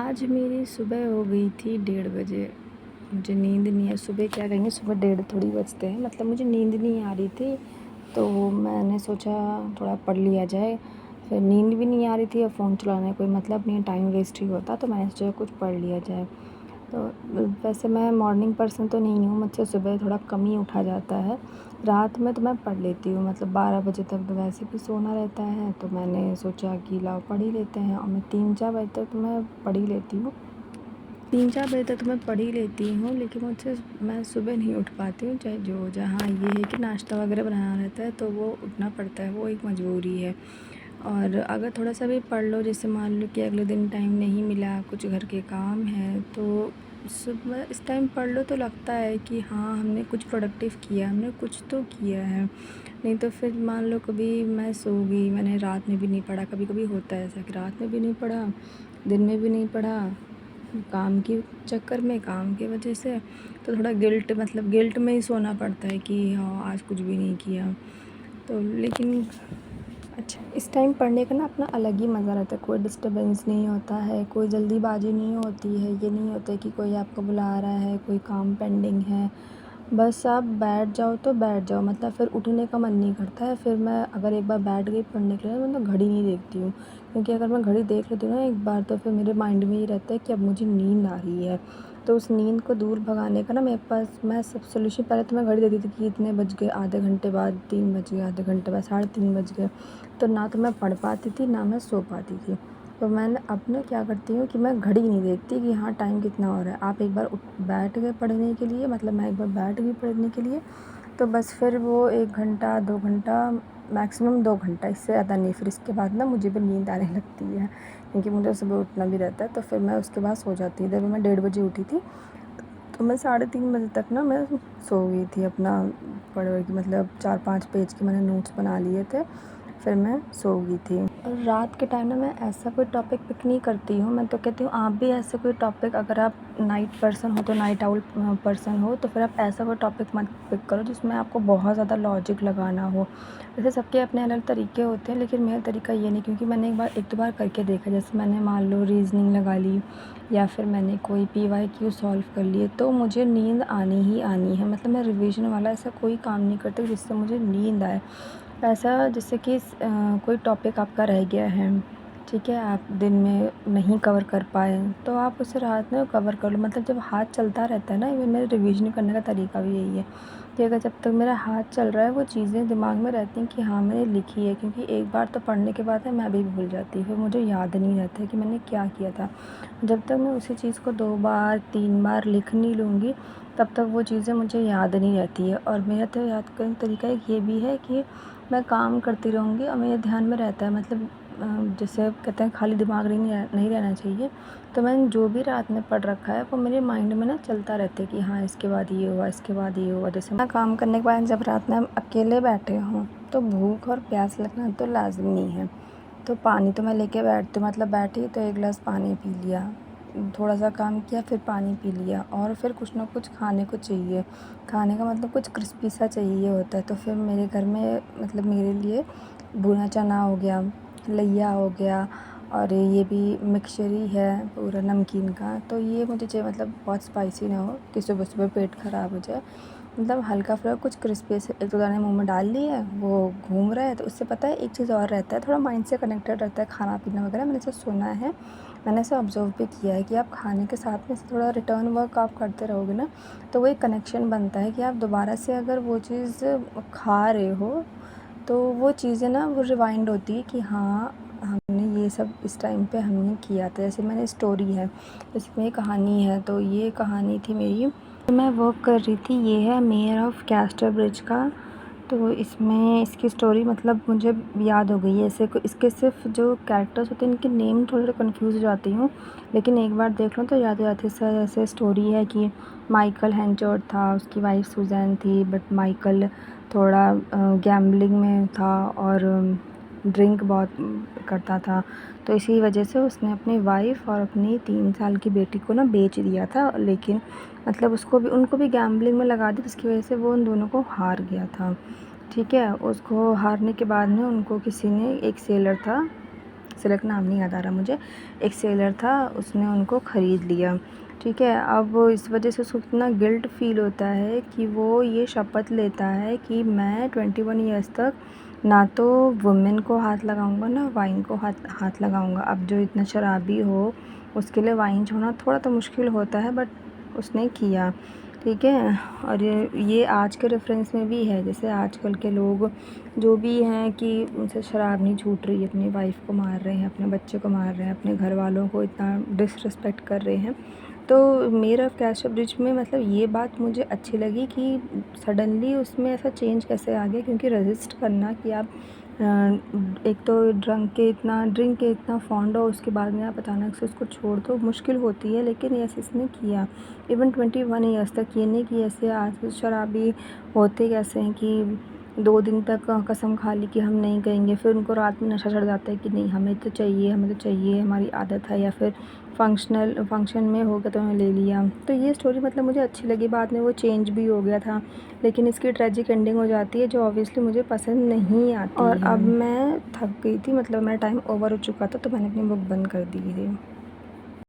आज मेरी सुबह हो गई थी 1:30 बजे। मुझे नींद नहीं है, सुबह क्या कहेंगे, सुबह 1:30 थोड़ी बजते हैं, मतलब मुझे नींद नहीं आ रही थी। तो मैंने सोचा थोड़ा पढ़ लिया जाए। फिर नींद भी नहीं आ रही थी और फ़ोन चलाने का कोई मतलब नहीं है, टाइम वेस्ट ही होता, तो मैंने सोचा कुछ पढ़ लिया जाए। तो वैसे मैं मॉर्निंग पर्सन तो नहीं हूँ, मुझसे सुबह थोड़ा कम ही उठा जाता है। रात में तो मैं पढ़ लेती हूँ, मतलब 12 बजे तक तो वैसे भी सोना रहता है, तो मैंने सोचा कि लाओ पढ़ ही लेते हैं, और मैं 3-4 बजे तक तो मैं पढ़ ही लेती हूँ। 3-4 बजे तक तो मैं पढ़ ही लेती हूँ, लेकिन मुझसे मैं सुबह नहीं उठ पाती हूँ, चाहे जो हो जाए। हाँ, ये है कि नाश्ता वगैरह बनाना रहता है, तो वो उठना पड़ता है, वो एक मजबूरी है। और अगर थोड़ा सा भी पढ़ लो, जैसे मान लो कि अगले दिन टाइम नहीं मिला, कुछ घर के काम हैं, तो सुबह इस टाइम पढ़ लो तो लगता है कि हाँ, हमने कुछ प्रोडक्टिव किया, हमने कुछ तो किया है। नहीं तो फिर मान लो कभी मैं सो गई, मैंने रात में भी नहीं पढ़ा, कभी-कभी होता है ऐसा कि रात में भी नहीं पढ़ा, दिन में भी नहीं पढ़ा, काम के चक्कर में, काम की वजह से, तो थोड़ा गिल्ट में ही सोना पड़ता है कि हाँ, आज कुछ भी नहीं किया। तो लेकिन अच्छा, इस टाइम पढ़ने का ना अपना अलग ही मज़ा रहता है, कोई डिस्टर्बेंस नहीं होता है, कोई जल्दीबाजी नहीं होती है, ये नहीं होता है कि कोई आपको बुला रहा है, कोई काम पेंडिंग है। बस आप बैठ जाओ तो बैठ जाओ, मतलब फिर उठने का मन नहीं करता है। फिर मैं अगर एक बार बैठ गई पढ़ने के लिए, मैं तो घड़ी नहीं देखती हूँ, क्योंकि अगर मैं घड़ी देख लेती हूँ ना एक बार, तो फिर मेरे माइंड में ये रहता है कि अब मुझे नींद आ रही है। तो उस नींद को दूर भगाने का ना मेरे पास मैं सब सॉल्यूशन, पहले तो मैं घड़ी देखती थी कि इतने बज गए, आधे घंटे बाद 3 बज गए, आधे घंटे बाद 3:30 बज गए। तो ना तो मैं पढ़ पाती थी, ना मैं सो पाती थी। तो मैंने अब ना क्या करती हूँ कि मैं घड़ी नहीं देखती कि हाँ टाइम कितना हो रहा है। आप एक बार बैठ गए पढ़ने के लिए, मतलब मैं एक बार बैठ गई पढ़ने के लिए, तो बस फिर वो 1 घंटा 2 घंटा, मैक्सिमम 2 घंटा, इससे ज़्यादा नहीं। फिर इसके बाद ना मुझे भी नींद आने लगती है, क्योंकि मुझे सुबह उठना भी रहता है, तो फिर मैं उसके बाद सो जाती हूँ। जब मैं 1:30 बजे उठी थी, तो मैं 3:30 बजे तक ना मैं सो गई थी अपना पढ़ के, मतलब 4-5 पेज के मैंने नोट्स बना लिए थे, फिर मैं सो गई थी। और रात के टाइम ना मैं ऐसा कोई टॉपिक पिक नहीं करती हूँ, मैं तो कहती हूँ आप भी ऐसे कोई टॉपिक, अगर आप नाइट पर्सन हो, तो नाइट आउल पर्सन हो, तो फिर आप ऐसा कोई टॉपिक मत पिक करो जिसमें आपको बहुत ज़्यादा लॉजिक लगाना हो। वैसे सबके अपने अलग तरीके होते हैं, लेकिन मेरा तरीका ये नहीं, क्योंकि मैंने एक दो बार करके देखा, जैसे मैंने मान लो रीज़निंग लगा ली, या फिर मैंने कोई PYQ सॉल्व कर लिए, तो मुझे नींद आनी ही आनी है। मतलब मैं रिवीजन वाला ऐसा कोई काम नहीं करती जिससे मुझे नींद आए। ऐसा जैसे कि कोई टॉपिक आपका रह गया है, ठीक है, आप दिन में नहीं कवर कर पाए, तो आप उसे रात में कवर कर लो। मतलब जब हाथ चलता रहता है ना, इवन मेरे रिवीजन करने का तरीका भी यही है कि अगर जब तक मेरा हाथ चल रहा है, वो चीज़ें दिमाग में रहती हैं कि हाँ मैंने लिखी है, क्योंकि एक बार तो पढ़ने के बाद है मैं भी भूल जाती हूँ, फिर मुझे याद नहीं रहता है कि मैंने क्या किया था। जब तक मैं उसी चीज़ को 2 बार 3 बार लिख नहीं लूँगी, तब तक वो चीज़ें मुझे याद नहीं रहती है। और मेरा तो याद करने का तरीका एक ये भी है कि मैं काम करती रहूँगी और मेरे ध्यान में रहता है, मतलब जैसे कहते हैं खाली दिमाग नहीं रहना चाहिए। तो मैंने जो भी रात में पढ़ रखा है, वो मेरे माइंड में ना चलता रहता है कि हाँ इसके बाद ये हुआ, इसके बाद ये हुआ। जैसे मैं काम करने के बाद जब रात में हम अकेले बैठे हों, तो भूख और प्यास लगना तो लाज़मी है। तो पानी तो मैं लेके बैठती हूँ, मतलब बैठी तो 1 गिलास पानी पी लिया, थोड़ा सा काम किया, फिर पानी पी लिया, और फिर कुछ ना कुछ खाने को चाहिए। खाने का मतलब कुछ क्रिस्पी सा चाहिए होता है। तो फिर मेरे घर में, मतलब मेरे लिए भुना चना हो गया, लैया हो गया, और ये भी मिक्सचर ही है पूरा नमकीन का, तो ये मुझे चाहिए, मतलब बहुत स्पाइसी ना हो कि सुबह सुबह पेट ख़राब हो जाए। मतलब हल्का-फुल्का कुछ क्रिस्पी से 1-2 दाने मुँह में डाल लिए, वो घूम रहा है, तो उससे पता है एक चीज़ और रहता है, थोड़ा माइंड से कनेक्टेड रहता है खाना-पीना वगैरह। मैंने ऐसा सुना है, मैंने ऐसा ऑब्ज़र्व भी किया है कि आप खाने के साथ में थोड़ा रिटर्न वर्क आप करते रहोगे ना, तो वो एक कनेक्शन बनता है कि आप दोबारा से अगर वो चीज़ खा रहे हो, तो वो चीज़ें ना वो रिवाइंड होती है कि हाँ, हमने ये सब इस टाइम पे हमने किया था। जैसे मैंने स्टोरी है, इसमें कहानी है, तो ये कहानी थी मेरी, मैं वर्क कर रही थी, ये है मेयर ऑफ़ कैस्टरब्रिज का। तो इसमें इसकी स्टोरी मतलब मुझे याद हो गई है। ऐसे इसके सिर्फ जो कैरेक्टर्स होते हैं, इनके नेम थोड़े कन्फ्यूज़ हो जाती हूँ, लेकिन एक बार देख लो तो याद हो जाती है। सर ऐसे स्टोरी है कि माइकल हेंचोर्ड था, उसकी वाइफ सुज़ैन थी, बट माइकल थोड़ा गैम्बलिंग में था, और ड्रिंक बहुत करता था, तो इसी वजह से उसने अपनी वाइफ और अपनी 3 साल की बेटी को ना बेच दिया था। लेकिन मतलब उनको भी गैम्बलिंग में लगा दी, जिसकी वजह से वो उन दोनों को हार गया था, ठीक है। उसको हारने के बाद में उनको किसी ने, एक सेलर था, सिलक नाम नहीं याद आ रहा मुझे, एक सेलर था, उसने उनको ख़रीद लिया। ठीक है, अब इस वजह से उसको इतना गिल्ट फ़ील होता है कि वो ये शपथ लेता है कि मैं 21 ईयर्स तक ना तो वुमेन को हाथ लगाऊंगा ना वाइन को हाथ लगाऊंगा। अब जो इतना शराबी हो उसके लिए वाइन छोड़ना थोड़ा तो मुश्किल होता है, बट उसने किया। ठीक है, और ये आज के रेफरेंस में भी है, जैसे आजकल के लोग जो भी हैं कि उनसे शराब नहीं छूट रही, अपनी वाइफ को मार रहे हैं, अपने बच्चे को मार रहे हैं, अपने घर वालों को इतना डिसरिस्पेक्ट कर रहे हैं। तो मेरा कैश ब्रिज में मतलब ये बात मुझे अच्छी लगी कि सडनली उसमें ऐसा चेंज कैसे आ गया, क्योंकि रजिस्ट करना कि आप एक तो ड्रिंक के इतना फॉन्ड हो, उसके बाद में आप अचानक से उसको छोड़ दो, मुश्किल होती है। लेकिन ऐसे इसने किया, इवन 21 ईयर्स तक। ये नहीं कि ऐसे आज शराबी होते कैसे हैं कि 2 दिन तक कसम खा ली कि हम नहीं करेंगे, फिर उनको रात में नशा चढ़ जाता है कि नहीं हमें तो चाहिए, हमारी आदत है, या फिर फंक्शन में हो गया तो उन्होंने ले लिया। तो ये स्टोरी मतलब मुझे अच्छी लगी, बाद में वो चेंज भी हो गया था, लेकिन इसकी ट्रेजिक एंडिंग हो जाती है जो ऑब्वियसली मुझे पसंद नहीं आती। और अब मैं थक गई थी, मतलब मेरा टाइम ओवर हो चुका था, तो मैंने अपनी बुक बंद कर दी थी।